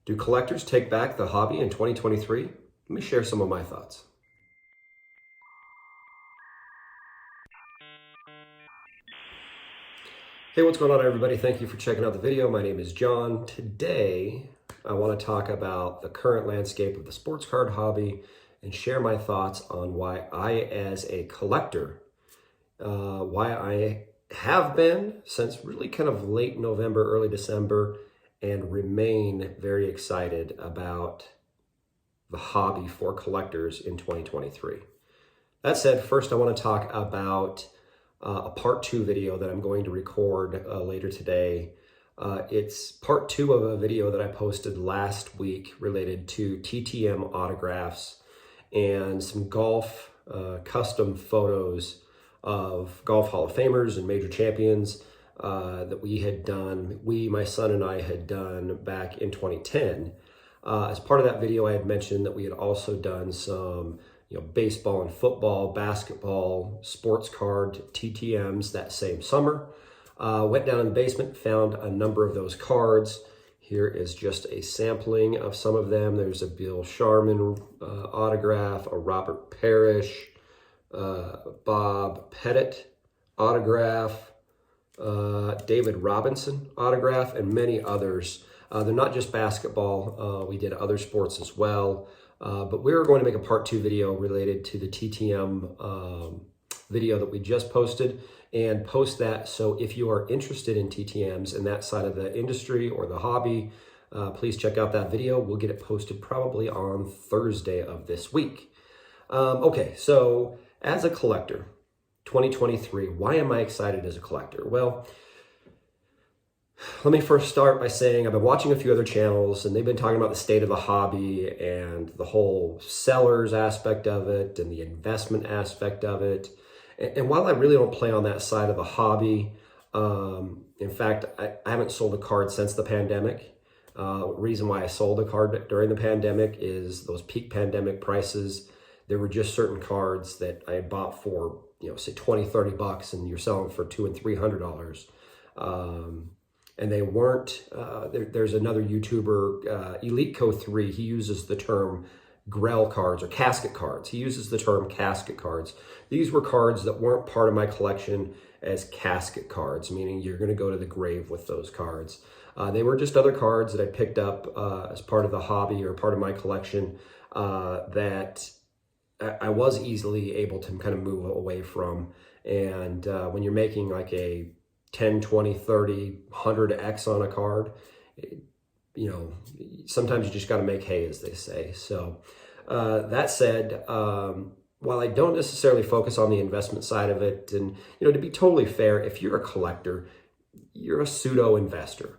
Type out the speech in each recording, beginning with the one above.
Do collectors take back the hobby in 2023? Let me share some of my thoughts. Hey, what's going on, everybody? Thank you for checking out the video. My name is John. Today, I want to talk about the current landscape of the sports card hobby and share my thoughts on why I, as a collector, why I have been since really kind of late November, early December, and remain very excited about the hobby for collectors in 2023. That said, first I want to talk about a part 2 video that I'm going to record later today. It's part 2 of a video that I posted last week related to TTM autographs and some golf custom photos of Golf Hall of Famers and major champions that we had done, my son and I had done back in 2010. As part of that video, I had mentioned that we had also done some baseball and football, basketball, sports card TTMs that same summer. Went down in the basement, found a number of those cards. Here is just a sampling of some of them. There's a Bill Sharman autograph, a Robert Parrish, Bob Pettit autograph, David Robinson autograph, and many others. They're not just basketball. We did other sports as well. But we're going to make a part 2 video related to the TTM video that we just posted and post that. So if you are interested in TTMs and that side of the industry or the hobby, please check out that video. We'll get it posted probably on Thursday of this week. Okay, so as a collector, 2023, why am I excited as a collector? Well, let me first start by saying I've been watching a few other channels and they've been talking about the state of the hobby and the whole sellers aspect of it and the investment aspect of it. And while I really don't play on that side of the hobby, in fact, I haven't sold a card since the pandemic. Reason why I sold a card during the pandemic is those peak pandemic prices. There were just certain cards that I had bought for, say $20-$30 and you're selling for $200 and $300. And they weren't, there's another YouTuber, EliteCo3, he uses the term Grell cards or casket cards. He uses the term casket cards. These were cards that weren't part of my collection as casket cards, meaning you're going to go to the grave with those cards. They were just other cards that I picked up as part of the hobby or part of my collection that I was easily able to kind of move away from. And when you're making like a 10, 20, 30, 100x on a card, sometimes you just got to make hay, as they say. So that said, while I don't necessarily focus on the investment side of it, and to be totally fair, if you're a collector, you're a pseudo investor.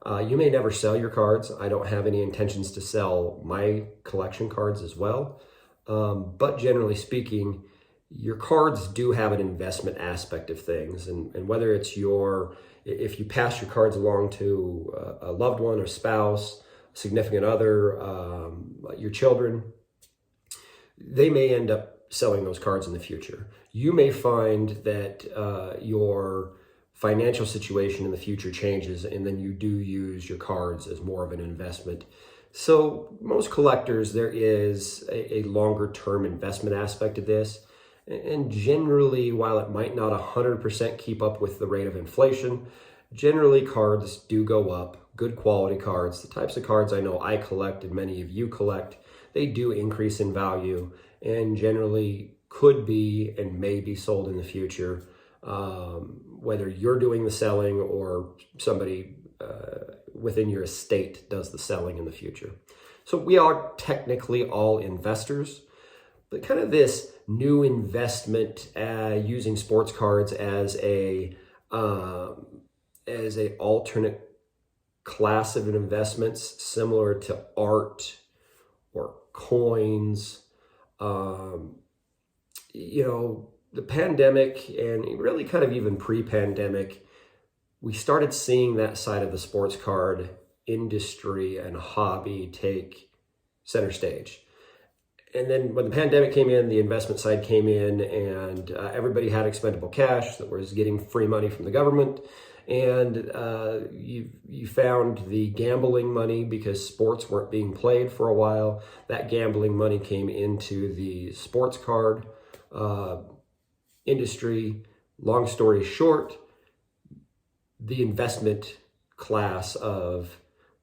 You may never sell your cards. I don't have any intentions to sell my collection cards as well. But generally speaking, your cards do have an investment aspect of things. And whether it's if you pass your cards along to a loved one or spouse, significant other, your children, they may end up selling those cards in the future. You may find that your financial situation in the future changes, and then you do use your cards as more of an investment. So most collectors, there is a longer term investment aspect of this. And generally, while it might not 100% keep up with the rate of inflation, generally cards do go up. Good quality cards, the types of cards I know I collect and many of you collect, they do increase in value and generally could be and may be sold in the future, whether you're doing the selling or somebody within your estate does the selling in the future. So we are technically all investors, but kind of this new investment using sports cards as a alternate class of investments, similar to art or coins. The pandemic and really kind of even pre-pandemic, we started seeing that side of the sports card industry and hobby take center stage. And then when the pandemic came in, the investment side came in, and everybody had expendable cash that was getting free money from the government. and you found the gambling money because sports weren't being played for a while. That gambling money came into the sports card industry. Long story short, the investment class of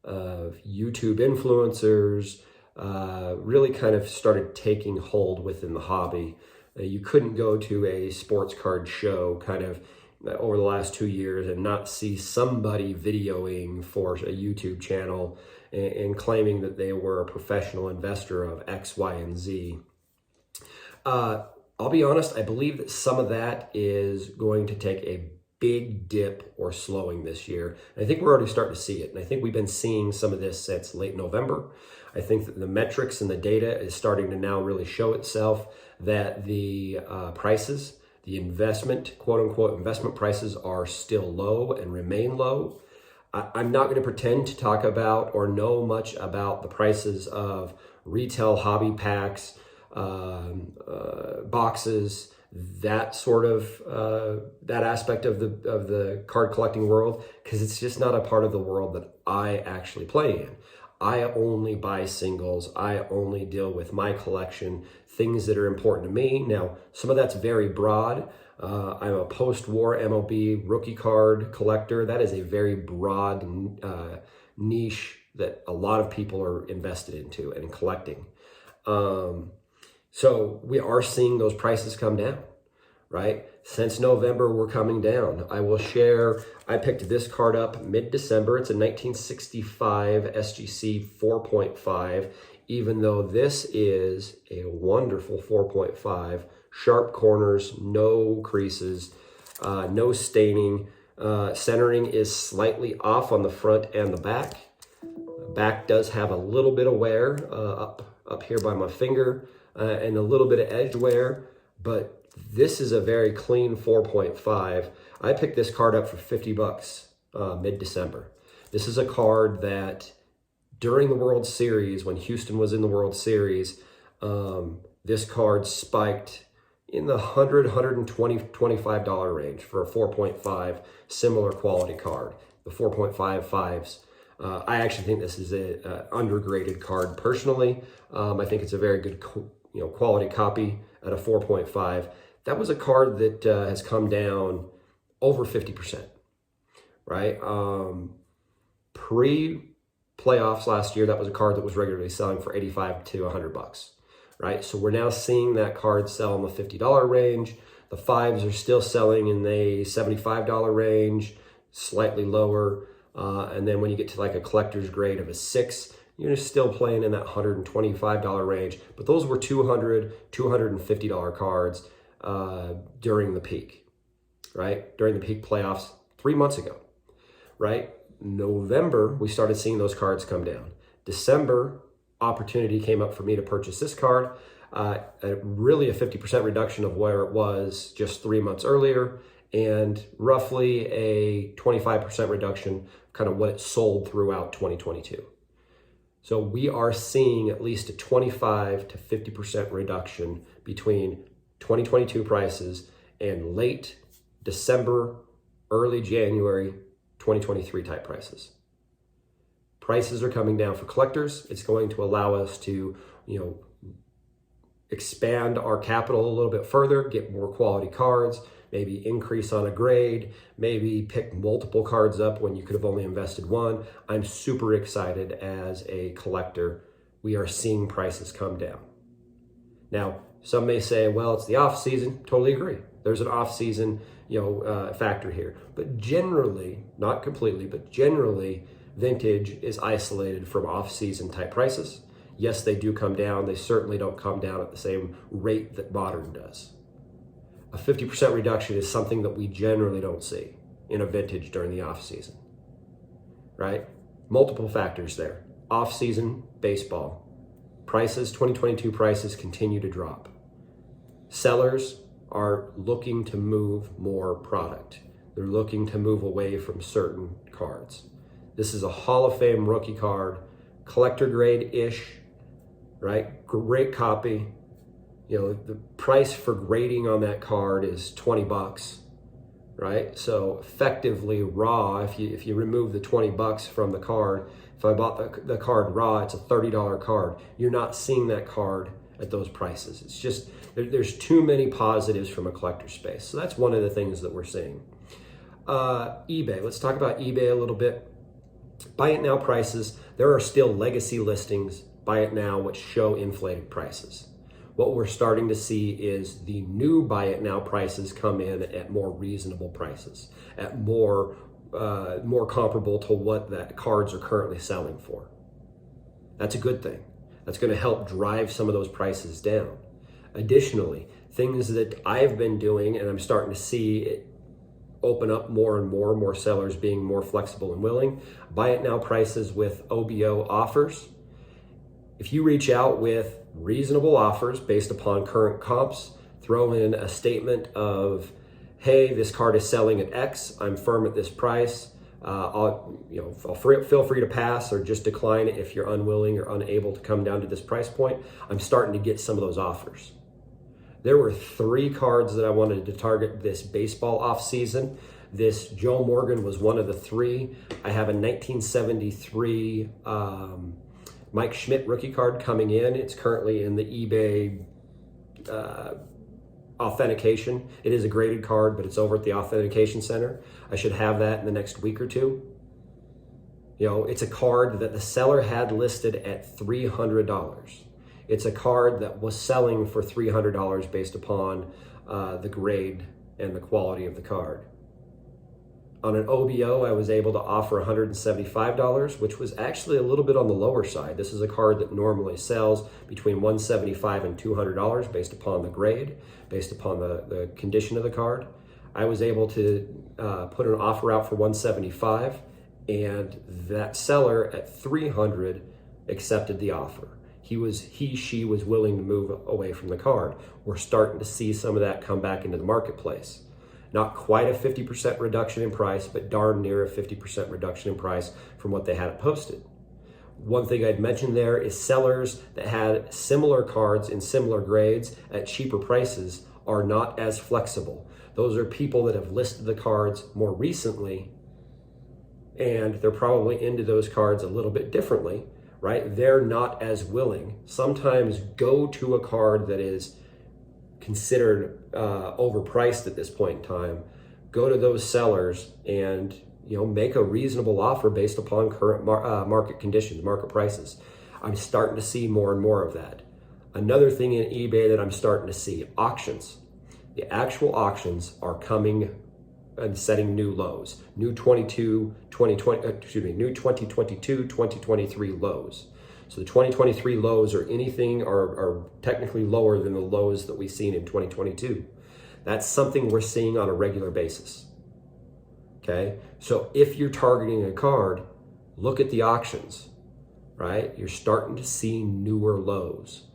YouTube influencers really kind of started taking hold within the hobby. You couldn't go to a sports card show kind of over the last 2 years and not see somebody videoing for a YouTube channel and claiming that they were a professional investor of X, Y, and Z. I'll be honest, I believe that some of that is going to take a big dip or slowing this year. And I think we're already starting to see it. And I think we've been seeing some of this since late November. I think that the metrics and the data is starting to now really show itself that the prices, the investment, quote unquote, investment prices are still low and remain low. I'm not going to pretend to talk about or know much about the prices of retail hobby packs, boxes, that sort of that aspect of the card collecting world, because it's just not a part of the world that I actually play in. I only buy singles. I only deal with my collection, things that are important to me. Now, some of that's very broad. I'm a post-war MLB rookie card collector. That is a very broad niche that a lot of people are invested into and collecting. So we are seeing those prices come down, right? Since November, we're coming down. I will share, I picked this card up mid-December. It's a 1965 SGC 4.5, even though this is a wonderful 4.5, sharp corners, no creases, no staining. Centering is slightly off on the front and the back. The back does have a little bit of wear up here by my finger. And a little bit of edge wear, but this is a very clean 4.5. I picked this card up for 50 bucks mid-December. This is a card that during the World Series, when Houston was in the World Series, this card spiked in the $100, $120, $25 range for a 4.5 similar quality card. The 4.55s. I actually think this is a undergraded card personally. I think it's a very good quality copy at a 4.5. That was a card that has come down over 50%, right? Pre-playoffs last year, that was a card that was regularly selling for 85 to 100 bucks, right? So we're now seeing that card sell in the $50 range. The fives are still selling in the $75 range, slightly lower. And then when you get to like a collector's grade of a 6, you're still playing in that $125 range. But those were $200, $250 cards during the peak, right? During the peak playoffs 3 months ago, right? November, we started seeing those cards come down. December, opportunity came up for me to purchase this card. Really a 50% reduction of where it was just 3 months earlier, and roughly a 25% reduction, kind of what it sold throughout 2022. So we are seeing at least a 25 to 50% reduction between 2022 prices and late December, early January 2023 type prices. Prices are coming down for collectors. It's going to allow us to, expand our capital a little bit further, get more quality cards, maybe increase on a grade, maybe pick multiple cards up when you could have only invested one. I'm super excited as a collector. We are seeing prices come down. Now, some may say, well, it's the off season. Totally agree. There's an off season, factor here. But generally, not completely, but generally, vintage is isolated from off season type prices. Yes, they do come down. They certainly don't come down at the same rate that modern does. A 50% reduction is something that we generally don't see in a vintage during the off season, right? Multiple factors there. Off season baseball. Prices, 2022 prices continue to drop. Sellers are looking to move more product. They're looking to move away from certain cards. This is a Hall of Fame rookie card, collector grade-ish, right? Great copy. The price for grading on that card is 20 bucks. right? So effectively raw, if you remove the 20 bucks from the card, if I bought the card raw, it's a $30 card. You're not seeing that card at those prices. It's just, there's too many positives from a collector space. So that's one of the things that we're seeing. eBay, let's talk about eBay a little bit. Buy it now prices, there are still legacy listings, buy it now, which show inflated prices. What we're starting to see is the new buy it now prices come in at more reasonable prices, at more comparable to what that cards are currently selling for. That's a good thing. That's going to help drive some of those prices down. Additionally, things that I've been doing, and I'm starting to see it open up more and more sellers being more flexible and willing. Buy it now prices with OBO offers. If you reach out with reasonable offers based upon current comps, throw in a statement of, hey, this card is selling at X, I'm firm at this price. Feel free to pass or just decline it if you're unwilling or unable to come down to this price point. I'm starting to get some of those offers. There were 3 cards that I wanted to target this baseball off season. This Joe Morgan was one of the 3. I have a 1973 Mike Schmidt rookie card coming in. It's currently in the eBay authentication. It is a graded card, but it's over at the authentication center. I should have that in the next week or two. You know, it's a card that the seller had listed at $300. It's a card that was selling for $300 based upon the grade and the quality of the card. On an OBO, I was able to offer $175, which was actually a little bit on the lower side. This is a card that normally sells between $175 and $200 based upon the grade, based upon the condition of the card. I was able to put an offer out for $175, and that seller at $300 accepted the offer. She was willing to move away from the card. We're starting to see some of that come back into the marketplace. Not quite a 50% reduction in price, but darn near a 50% reduction in price from what they had it posted. One thing I'd mentioned there is sellers that had similar cards in similar grades at cheaper prices are not as flexible. Those are people that have listed the cards more recently, and they're probably into those cards a little bit differently, right? They're not as willing. Sometimes go to a card that is considered overpriced at this point in time. Go to those sellers and make a reasonable offer based upon current market conditions, market prices. I'm starting to see more and more of that. Another thing in eBay that I'm starting to see, auctions. The actual auctions are coming and setting new lows, new 2022, 2023 lows. So the 2023 lows are technically lower than the lows that we've seen in 2022. That's something we're seeing on a regular basis. Okay, so if you're targeting a card, look at the auctions, right? You're starting to see newer lows.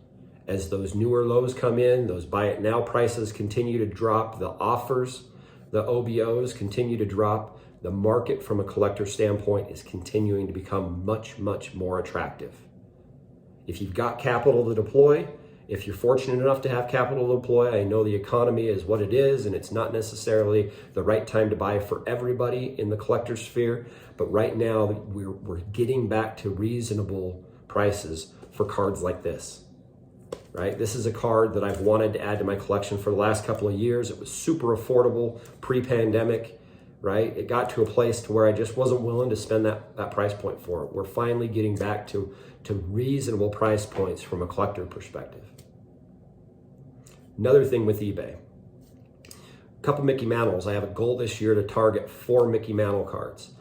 As those newer lows come in, those buy it now prices continue to drop, the offers, the OBOs continue to drop. The market from a collector standpoint is continuing to become much, much more attractive. If you've got capital to deploy, if you're fortunate enough to have capital to deploy, I know the economy is what it is, and it's not necessarily the right time to buy for everybody in the collector sphere, but right now we're getting back to reasonable prices for cards like this, right? This is a card that I've wanted to add to my collection for the last couple of years. It was super affordable pre-pandemic, right? It got to a place to where I just wasn't willing to spend that price point for it. We're finally getting back to reasonable price points from a collector perspective. Another thing with eBay, a couple Mickey Mantles. I have a goal this year to target 4 Mickey Mantle cards.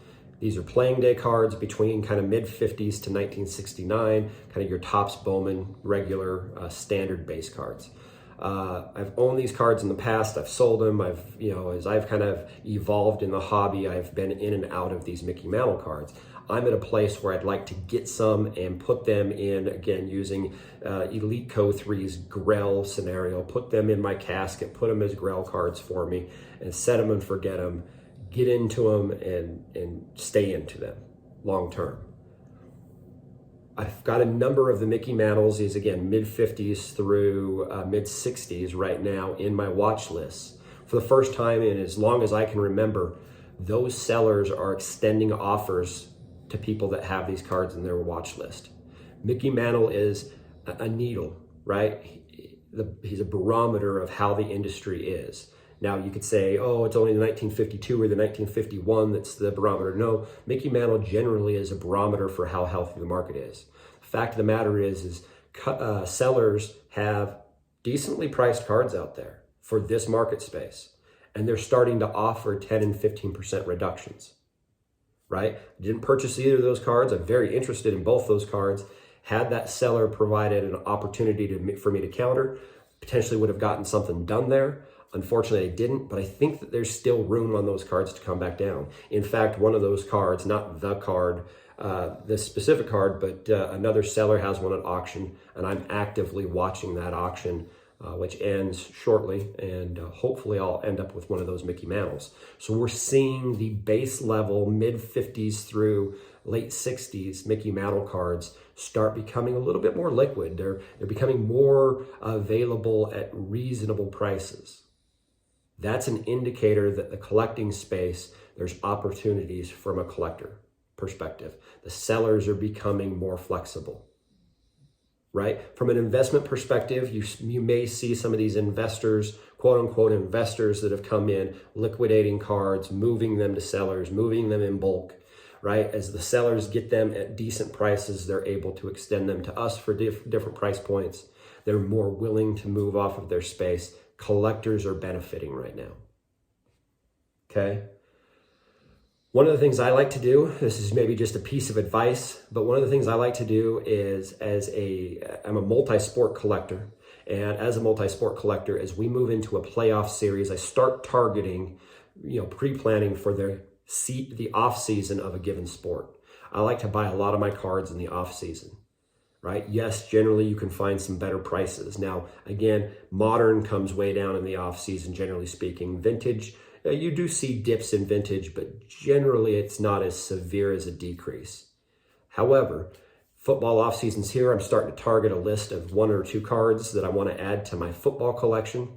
These are playing day cards between kind of mid-50s to 1969, kind of your Topps Bowman regular standard base cards. I've owned these cards in the past. I've sold them. As I've kind of evolved in the hobby, I've been in and out of these Mickey Mantle cards. I'm at a place where I'd like to get some and put them in, again, using Elite Co3's Grell scenario, put them in my casket, put them as Grell cards for me, and set them and forget them, get into them and stay into them long term. I've got a number of the Mickey Mantles, these again, mid-50s through mid-60s right now in my watch list For the first time in as long as I can remember, those sellers are extending offers to people that have these cards in their watch list. Mickey Mantle is a needle, right? He's a barometer of how the industry is. Now you could say, oh, it's only the 1952 or the 1951 that's the barometer. No, Mickey Mantle generally is a barometer for how healthy the market is. The fact of the matter is sellers have decently priced cards out there for this market space, and they're starting to offer 10 and 15% reductions, right? I didn't purchase either of those cards. I'm very interested in both those cards. Had that seller provided an opportunity for me to counter, potentially would have gotten something done there. Unfortunately, I didn't, but I think that there's still room on those cards to come back down. In fact, one of those cards, not the card, this specific card, but another seller has one at auction, and I'm actively watching that auction, which ends shortly, and hopefully I'll end up with one of those Mickey Mantles. So we're seeing the base level mid-50s through late 60s Mickey Mantle cards start becoming a little bit more liquid. They're becoming more available at reasonable prices. That's an indicator that the collecting space, there's opportunities from a collector perspective. The sellers are becoming more flexible, right? From an investment perspective, you may see some of these investors, quote unquote investors, that have come in, liquidating cards, moving them to sellers, moving them in bulk, right? As the sellers get them at decent prices, they're able to extend them to us for different price points. They're more willing to move off of their space. Collectors are benefiting right now, okay? One of the things I like to do, this is maybe just a piece of advice, but one of the things I like to do is I'm a multi-sport collector, and as a multi-sport collector, as we move into a playoff series, I start targeting, pre-planning for the off season of a given sport. I like to buy a lot of my cards in the off season. Right? Yes, generally you can find some better prices. Now, again, modern comes way down in the off season, generally speaking. Vintage, you do see dips in vintage, but generally it's not as severe as a decrease. However, football off season's here. I'm starting to target a list of 1 or 2 cards that I want to add to my football collection.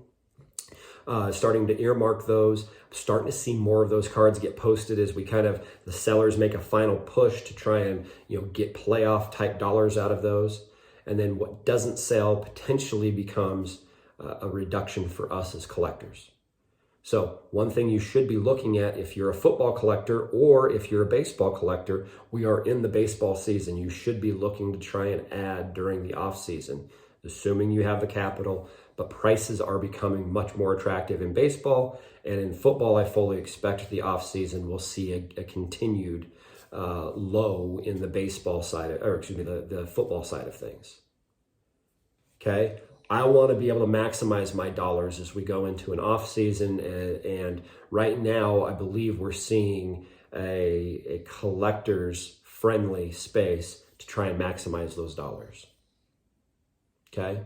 Starting to earmark those. Starting to see more of those cards get posted as the sellers make a final push to try and get playoff type dollars out of those. And then what doesn't sell potentially becomes a reduction for us as collectors. So one thing you should be looking at if you're a football collector or if you're a baseball collector, we are in the baseball season. You should be looking to try and add during the off season, assuming you have the capital. But prices are becoming much more attractive in baseball, and in football, I fully expect the offseason will see a continued low in the baseball side, the football side of things. Okay, I want to be able to maximize my dollars as we go into an off season, and right now, I believe we're seeing a collector's friendly space to try and maximize those dollars. Okay,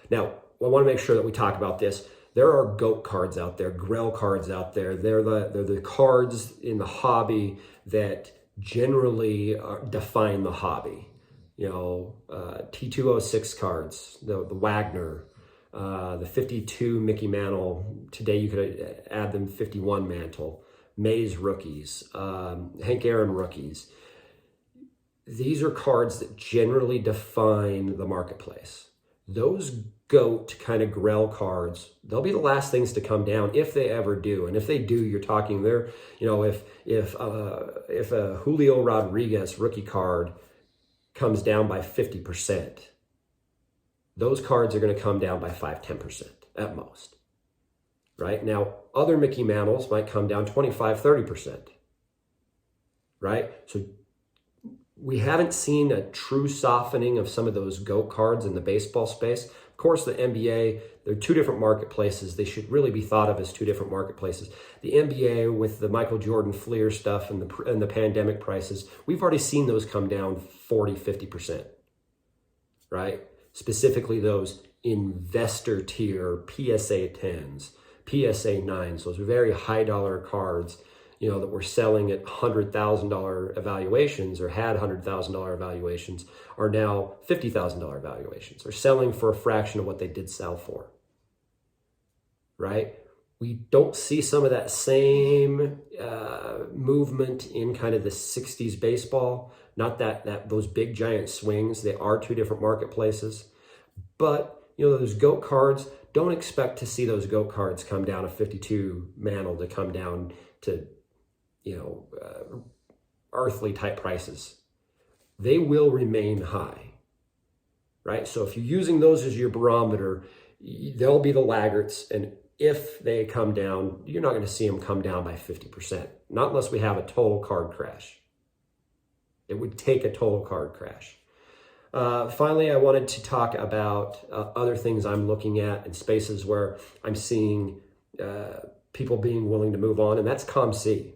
now, I want to make sure that we talk about this. There are GOAT cards out there, Grell cards out there. They're the cards in the hobby that generally define the hobby. T206 cards, the Wagner, the 52 Mickey Mantle. Today you could add them 51 Mantle, Mays rookies, Hank Aaron rookies. These are cards that generally define the marketplace. Those GOAT kind of Grell cards, they'll be the last things to come down if they ever do. And if they do, you're talking there, if a Julio Rodriguez rookie card comes down by 50%, those cards are going to come down by 5-10% at most. Right? Now, other Mickey Mantles might come down 25-30%. Right? So we haven't seen a true softening of some of those GOAT cards in the baseball space. Of course, the NBA, they're two different marketplaces. They should really be thought of as two different marketplaces. The NBA with the Michael Jordan Fleer stuff and the pandemic prices, we've already seen those come down 40-50%, right? Specifically those investor tier PSA 10s, PSA 9s, those very high dollar cards, that were selling at $100,000 evaluations or had $100,000 evaluations are now $50,000 evaluations. They're selling for a fraction of what they did sell for, right? We don't see some of that same movement in kind of the 60s baseball. Not that those big giant swings. They are two different marketplaces. But, you know, those GOAT cards, don't expect to see those GOAT cards come down a 52 mantle to come down to, you know, earthly type prices. They will remain high, right? So if you're using those as your barometer, they'll be the laggards. And if they come down, you're not going to see them come down by 50%, not unless we have a total card crash. It would take a total card crash. Finally, I wanted to talk about other things I'm looking at in spaces where I'm seeing people being willing to move on, and that's COMC.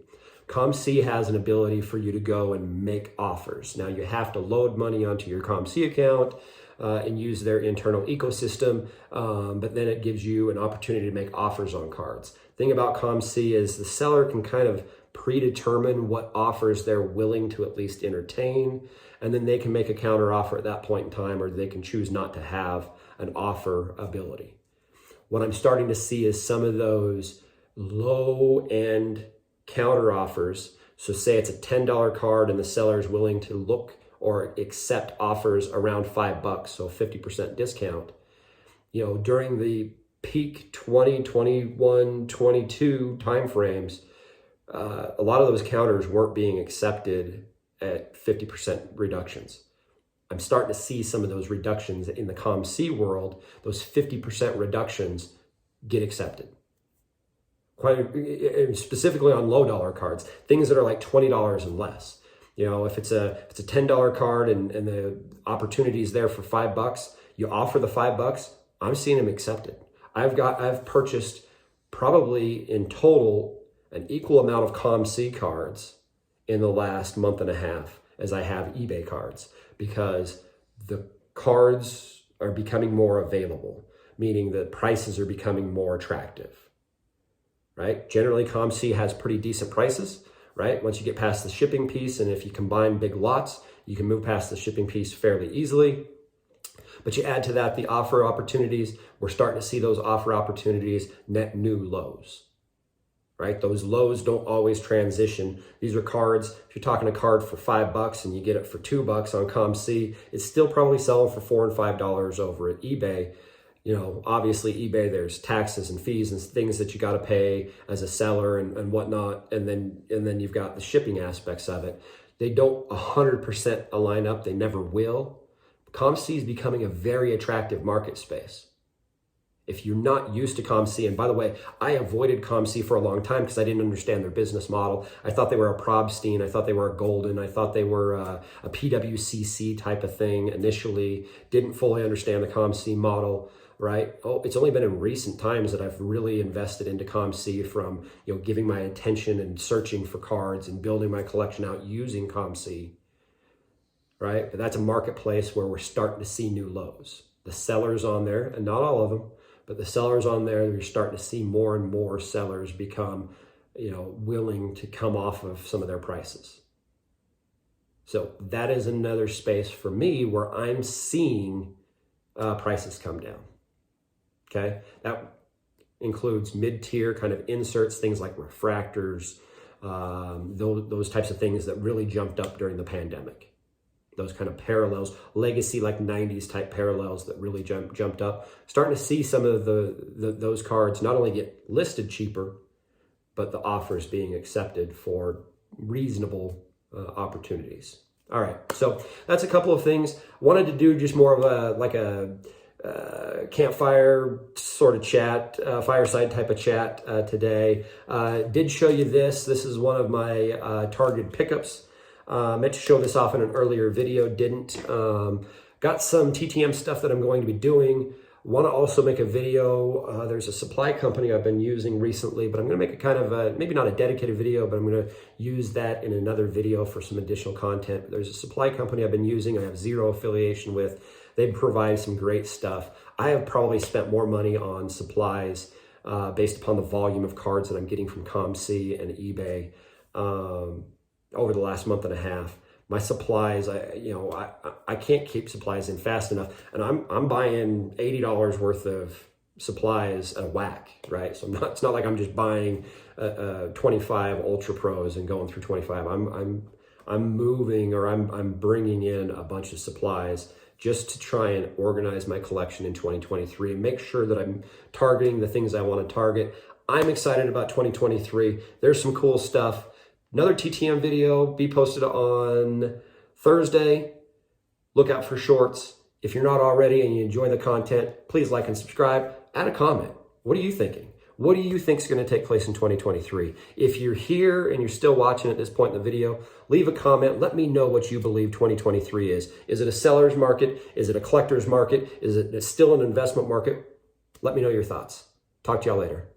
COMC has an ability for you to go and make offers. Now, you have to load money onto your COMC account and use their internal ecosystem, but then it gives you an opportunity to make offers on cards. Thing about COMC is the seller can kind of predetermine what offers they're willing to at least entertain, and then they can make a counter offer at that point in time, or they can choose not to have an offer ability. What I'm starting to see is some of those low-end counter offers. So say it's a $10 card and the seller is willing to look or accept offers around $5, so 50% discount. You know, during the peak 20, 21, 22 timeframes, a lot of those counters weren't being accepted at 50% reductions. I'm starting to see some of those reductions in the COMC world, those 50% reductions get accepted. Quite specifically on low dollar cards, things that are like $20 and less. You know, if it's a $10 card and the opportunity is there for $5, you offer the $5, I'm seeing them accepted. I've purchased probably in total an equal amount of COMC cards in the last month and a half as I have eBay cards, because the cards are becoming more available, meaning the prices are becoming more attractive. Right? Generally, COMC has pretty decent prices, right? Once you get past the shipping piece, and if you combine big lots, you can move past the shipping piece fairly easily. But you add to that the offer opportunities. We're starting to see those offer opportunities net new lows, right? Those lows don't always transition. These are cards. If you're talking a card for $5 and you get it for $2 on COMC, it's still probably selling for $4 and $5 over at eBay. You know, obviously eBay, there's taxes and fees and things that you got to pay as a seller and whatnot. And then you've got the shipping aspects of it. They don't 100% align up. They never will. COMC is becoming a very attractive market space. If you're not used to COMC, and by the way, I avoided COMC for a long time because I didn't understand their business model. I thought they were a Probstein. I thought they were a Golden. I thought they were a PWCC type of thing initially. Didn't fully understand the COMC model. Right? Oh, it's only been in recent times that I've really invested into COMC, from, you know, giving my attention and searching for cards and building my collection out using COMC. Right? But that's a marketplace where we're starting to see new lows. The sellers on there, and not all of them, but the sellers on there, you're starting to see more and more sellers become, you know, willing to come off of some of their prices. So that is another space for me where I'm seeing prices come down. Okay, that includes mid-tier kind of inserts, things like refractors, those types of things that really jumped up during the pandemic. Those kind of parallels, legacy like 90s type parallels that really jumped up. Starting to see some of those cards not only get listed cheaper, but the offers being accepted for reasonable opportunities. All right, so that's a couple of things. Wanted to do just more of a campfire sort of chat, fireside type of chat today. Did show you this. This is one of my targeted pickups. Meant to show this off in an earlier video, didn't. Got some TTM stuff that I'm going to be doing. Want to also make a video. There's a supply company I've been using recently, but I'm going to make a kind of maybe not a dedicated video, but I'm going to use that in another video for some additional content. There's a supply company I've been using. I have zero affiliation with. They provide some great stuff. I have probably spent more money on supplies based upon the volume of cards that I'm getting from COMC and eBay over the last month and a half. My supplies, I can't keep supplies in fast enough, and I'm buying $80 worth of supplies at a whack, right? So it's not like I'm just buying 25 Ultra Pros and going through 25. I'm moving, or I'm bringing in a bunch of supplies just to try and organize my collection in 2023 and make sure that I'm targeting the things I want to target. I'm excited about 2023. There's some cool stuff. Another TTM video be posted on Thursday. Look out for shorts. If you're not already and you enjoy the content, please like and subscribe. Add a comment. What are you thinking? What do you think is going to take place in 2023? If you're here and you're still watching at this point in the video, leave a comment. Let me know what you believe 2023 is. Is it a seller's market? Is it a collector's market? Is it still an investment market? Let me know your thoughts. Talk to y'all later.